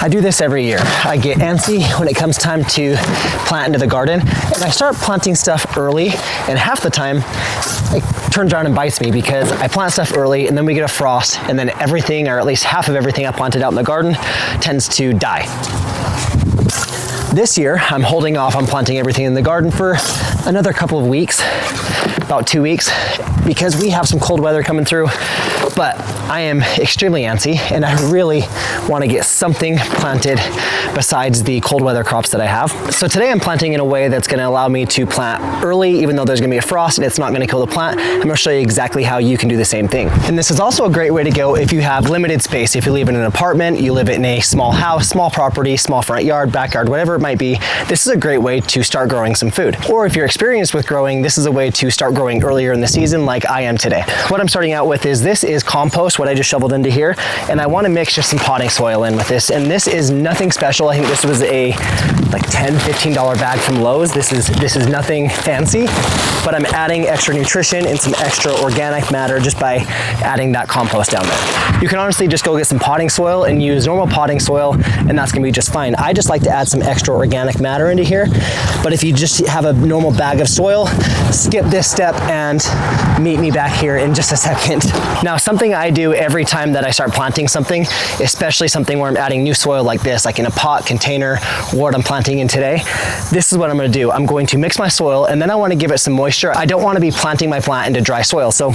I do this every year. I get antsy when it comes time to plant into the garden, and I start planting stuff early, and half the time it turns around and bites me because I plant stuff early and then we get a frost, and then everything, or at least half of everything I planted out in the garden, tends to die. This year, I'm holding off on planting everything in the garden for another couple of weeks, about 2 weeks, because we have some cold weather coming through, but I am extremely antsy and I really want to get something planted besides the cold weather crops that I have. So today I'm planting in a way that's going to allow me to plant early, even though there's going to be a frost and it's not going to kill the plant. I'm going to show you exactly how you can do the same thing. And this is also a great way to go if you have limited space. If you live in an apartment, you live in a small house, small property, small front yard, backyard, whatever it might be, this is a great way to start growing some food. Or if you're experienced with growing, this is a way to start growing earlier in the season like I am today. What I'm starting out with is this is compost, what I just shoveled into here, and I want to mix just some potting soil in with this. And this is nothing special. I think this was a like $10-15 bag from Lowe's. This is nothing fancy, but I'm adding extra nutrition and some extra organic matter just by adding that compost down there. You can honestly just go get some potting soil and use normal potting soil, and that's gonna be just fine. I just like to add some extra organic matter into here, but if you just have a normal bag of soil, skip this step and meet me back here in just a second. Now, something I do every time that I start planting something, especially something where I'm adding new soil like this, like in a pot, container, what I'm planting in today, this is what I'm gonna do. I'm going to mix my soil, and then I wanna give it some moisture. I don't wanna be planting my plant into dry soil. So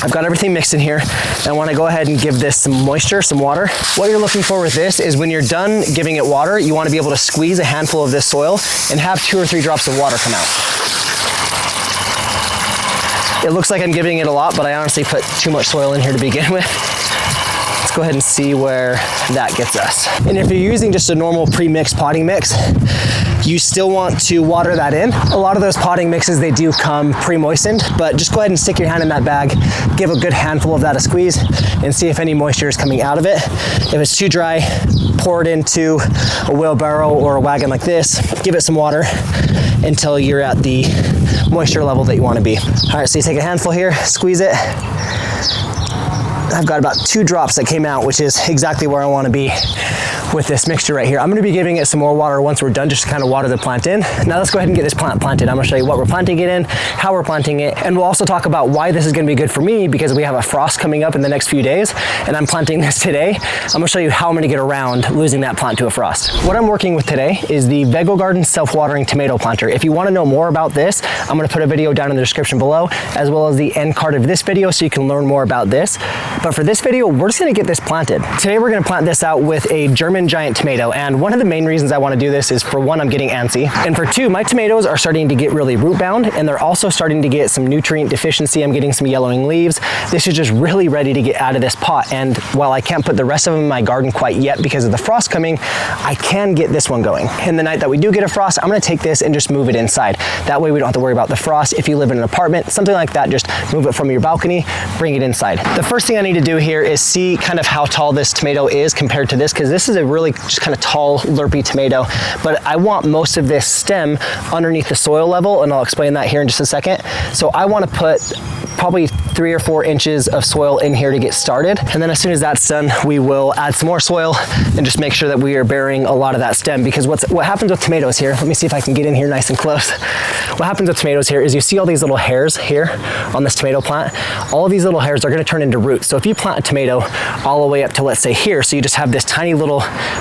I've got everything mixed in here. I want to go ahead and give this some moisture, some water. What you're looking for with this is when you're done giving it water, you want to be able to squeeze a handful of this soil and have 2 or 3 drops of water come out. It looks like I'm giving it a lot, but I honestly put too much soil in here to begin with. Let's go ahead and see where that gets us. And if you're using just a normal pre-mixed potting mix, you still want to water that in. A lot of those potting mixes, they do come pre-moistened, but just go ahead and stick your hand in that bag, give a good handful of that a squeeze, and see if any moisture is coming out of it. If it's too dry, pour it into a wheelbarrow or a wagon like this, give it some water until you're at the moisture level that you want to be. All right, so you take a handful here, squeeze it. I've got about 2 drops that came out, which is exactly where I want to be with this mixture right here. I'm going to be giving it some more water once we're done, just to kind of water the plant in. Now let's go ahead and get this plant planted. I'm going to show you what we're planting it in, how we're planting it, and we'll also talk about why this is going to be good for me, because we have a frost coming up in the next few days and I'm planting this today. I'm going to show you how I'm going to get around losing that plant to a frost. What I'm working with today is the Vegogarden self-watering tomato planter. If you want to know more about this, I'm going to put a video down in the description below, as well as the end card of this video, so you can learn more about this. But for this video, we're just going to get this planted. Today we're going to plant this out with a German giant tomato, and one of the main reasons I want to do this is, for one, I'm getting antsy, and for two, my tomatoes are starting to get really root bound, and they're also starting to get some nutrient deficiency. I'm getting some yellowing leaves. This is just really ready to get out of this pot, and while I can't put the rest of them in my garden quite yet because of the frost coming, I can get this one going. And the night that we do get a frost, I'm going to take this and just move it inside. That way we don't have to worry about the frost. If you live in an apartment, something like that, just move it from your balcony, bring it inside. The first thing I need to do here is see kind of how tall this tomato is compared to this, because this is a really just kind of tall, lurpy tomato, but I want most of this stem underneath the soil level, and I'll explain that here in just a second. So I want to put probably 3 or 4 inches of soil in here to get started, and then as soon as that's done, we will add some more soil and just make sure that we are burying a lot of that stem. Because what happens with tomatoes here, let me see if I can get in here nice and close. What happens with tomatoes here is you see all these little hairs here on this tomato plant. All of these little hairs are going to turn into roots. So if you plant a tomato all the way up to, let's say, here, so you just have this tiny little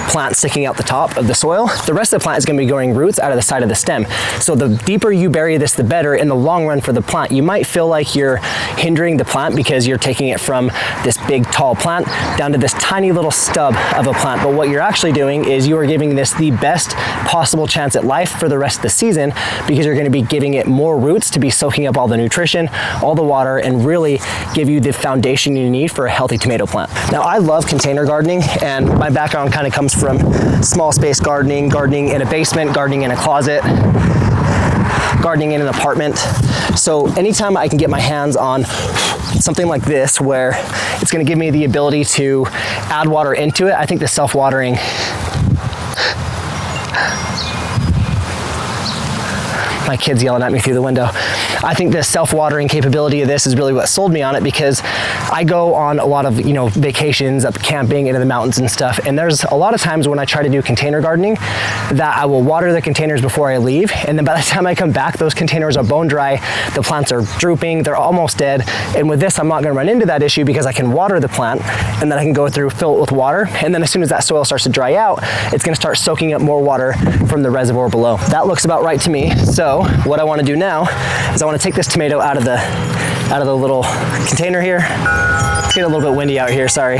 plant sticking out the top of the soil, the rest of the plant is going to be growing roots out of the side of the stem. So the deeper you bury this, the better in the long run for the plant. You might feel like you're hindering the plant because you're taking it from this big tall plant down to this tiny little stub of a plant, but what you're actually doing is you are giving this the best possible chance at life for the rest of the season, because you're going to be giving it more roots to be soaking up all the nutrition, all the water, and really give you the foundation you need for a healthy tomato plant. Now, I love container gardening, and my background kind of comes from small space gardening, gardening in a basement, gardening in a closet, gardening in an apartment. So anytime I can get my hands on something like this, where it's going to give me the ability to add water into it, I think the self-watering, my kid's yelling at me through the window. I think the self-watering capability of this is really what sold me on it, because I go on a lot of, you know, vacations up camping into the mountains and stuff, and there's a lot of times when I try to do container gardening that I will water the containers before I leave, and then by the time I come back, those containers are bone dry, the plants are drooping, they're almost dead. And with this, I'm not going to run into that issue because I can water the plant, and then I can go through, fill it with water, and then as soon as that soil starts to dry out, it's going to start soaking up more water from the reservoir below. That looks about right to me. So what I want to do now is I want to take this tomato out of the little container here. It's getting a little bit windy out here, sorry.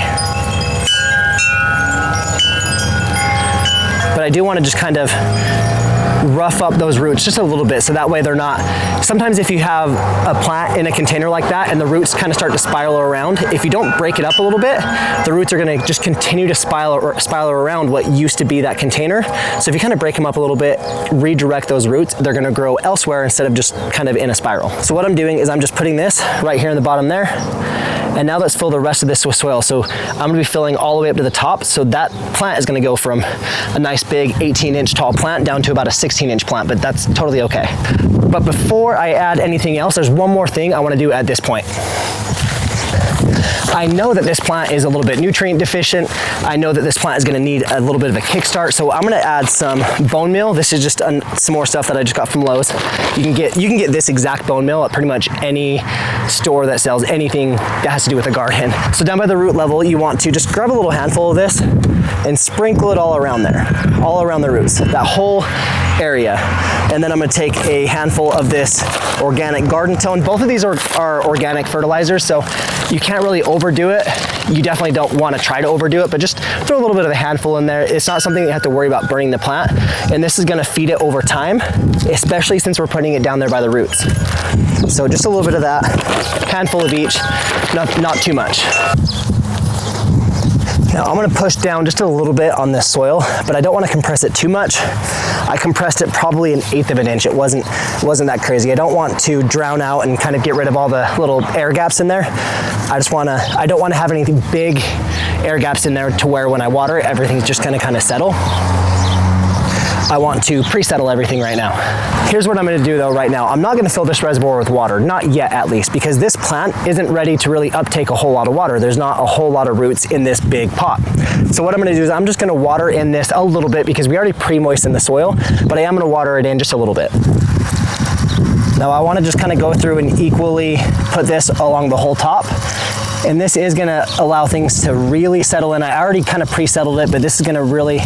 But I do want to just kind of rough up those roots just a little bit, so that way they're not, sometimes if you have a plant in a container like that and the roots kind of start to spiral around, if you don't break it up a little bit, the roots are going to just continue to spiral around what used to be that container. So if you kind of break them up a little bit, redirect those roots, they're going to grow elsewhere instead of just kind of in a spiral. So what I'm doing is I'm just putting this right here in the bottom there. And now let's fill the rest of this with soil. So I'm gonna be filling all the way up to the top. So that plant is gonna go from a nice big 18-inch tall plant down to about a 16-inch plant, but that's totally okay. But before I add anything else, there's one more thing I wanna do at this point. I know that this plant is a little bit nutrient deficient. I know that this plant is gonna need a little bit of a kickstart, so I'm gonna add some bone meal. This is just some more stuff that I just got from Lowe's. You can get this exact bone meal at pretty much any store that sells anything that has to do with a garden. So down by the root level, you want to just grab a little handful of this and sprinkle it all around there, all around the roots, that whole area. And then I'm gonna take a handful of this organic garden tone. Both of these are organic fertilizers, so you can't really overdo it. You definitely don't want to try to overdo it, but just throw a little bit of a handful in there. It's not something that you have to worry about burning the plant, and this is going to feed it over time, especially since we're putting it down there by the roots. So just a little bit of that, handful of each, not too much. Now I'm going to push down just a little bit on this soil, but I don't want to compress it too much. I compressed it probably 1/8 of an inch. It wasn't that crazy. I don't want to drown out and kind of get rid of all the little air gaps in there. I don't want to have any big air gaps in there to where when I water it, everything's just going to kind of settle. I want to pre-settle everything right now. Here's what I'm gonna do though right now. I'm not gonna fill this reservoir with water, not yet at least, because this plant isn't ready to really uptake a whole lot of water. There's not a whole lot of roots in this big pot. So what I'm gonna do is I'm just gonna water in this a little bit because we already pre-moistened the soil, but I am gonna water it in just a little bit. Now I wanna just kind of go through and equally put this along the whole top. And this is gonna allow things to really settle in. I already kind of pre-settled it, but this is gonna really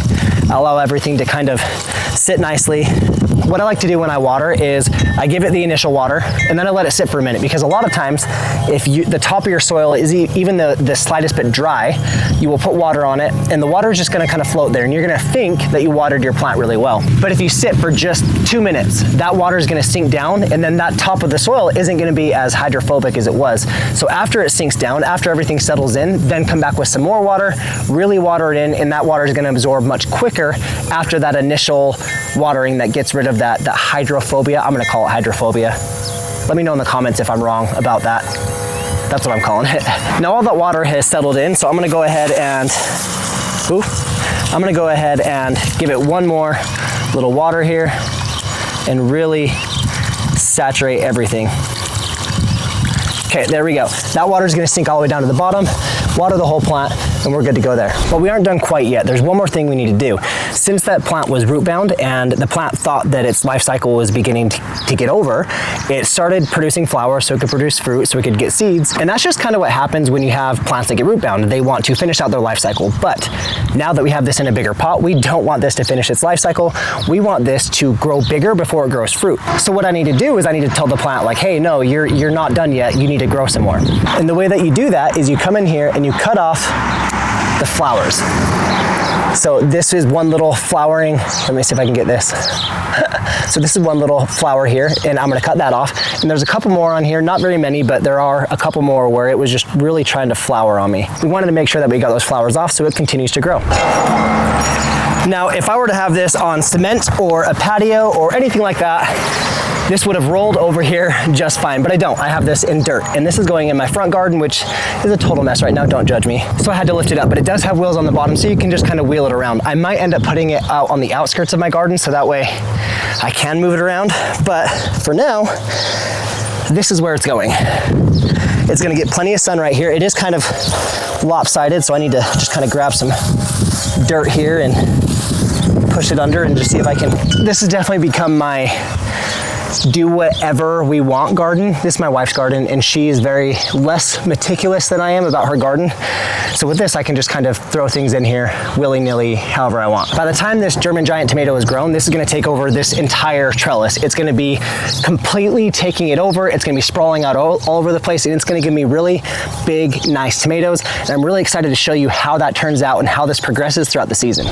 allow everything to kind of sit nicely. What I like to do when I water is I give it the initial water and then I let it sit for a minute, because a lot of times if the top of your soil is even the slightest bit dry, you will put water on it and the water is just gonna kind of float there and you're gonna think that you watered your plant really well. But if you sit for just 2 minutes, that water is gonna sink down and then that top of the soil isn't gonna be as hydrophobic as it was. So after it sinks down, after everything settles in, then come back with some more water, really water it in, and that water is gonna absorb much quicker after that initial watering that gets rid of that hydrophobia. I'm gonna call it hydrophobia. Let me know in the comments if I'm wrong about that. That's what I'm calling it. Now all that water has settled in, so I'm gonna go ahead and give it one more little water here and really saturate everything. Okay, there we go. That water is gonna sink all the way down to the bottom, water the whole plant, and we're good to go there. But we aren't done quite yet. There's one more thing we need to do. Since that plant was root bound and the plant thought that its life cycle was beginning to get over, it started producing flowers so it could produce fruit, so it could get seeds. And that's just kind of what happens when you have plants that get root bound. They want to finish out their life cycle. But now that we have this in a bigger pot, we don't want this to finish its life cycle. We want this to grow bigger before it grows fruit. So what I need to do is I need to tell the plant like, hey, no, you're not done yet. You need to grow some more. And the way that you do that is you come in here and you cut off the flowers. So this is one little flowering, let me see if I can get this. So this is one little flower here, and I'm gonna cut that off. And there's a couple more on here, not very many, but there are a couple more where it was just really trying to flower on me. We wanted to make sure that we got those flowers off so it continues to grow. Now, if I were to have this on cement or a patio or anything like that, this would have rolled over here just fine, but I don't. I have this in dirt, and this is going in my front garden, which is a total mess right now, don't judge me. So I had to lift it up, but it does have wheels on the bottom, so you can just kind of wheel it around. I might end up putting it out on the outskirts of my garden, so that way I can move it around, but for now, this is where it's going. It's gonna get plenty of sun right here. It is kind of lopsided, so I need to just kind of grab some dirt here and push it under and just see if I can. This has definitely become my do whatever we want garden. This is my wife's garden, and she is very less meticulous than I am about her garden. So with this, I can just kind of throw things in here willy-nilly, however I want. By the time this German giant tomato is grown, this is gonna take over this entire trellis. It's gonna be completely taking it over. It's gonna be sprawling out all over the place, and it's gonna give me really big, nice tomatoes. And I'm really excited to show you how that turns out and how this progresses throughout the season.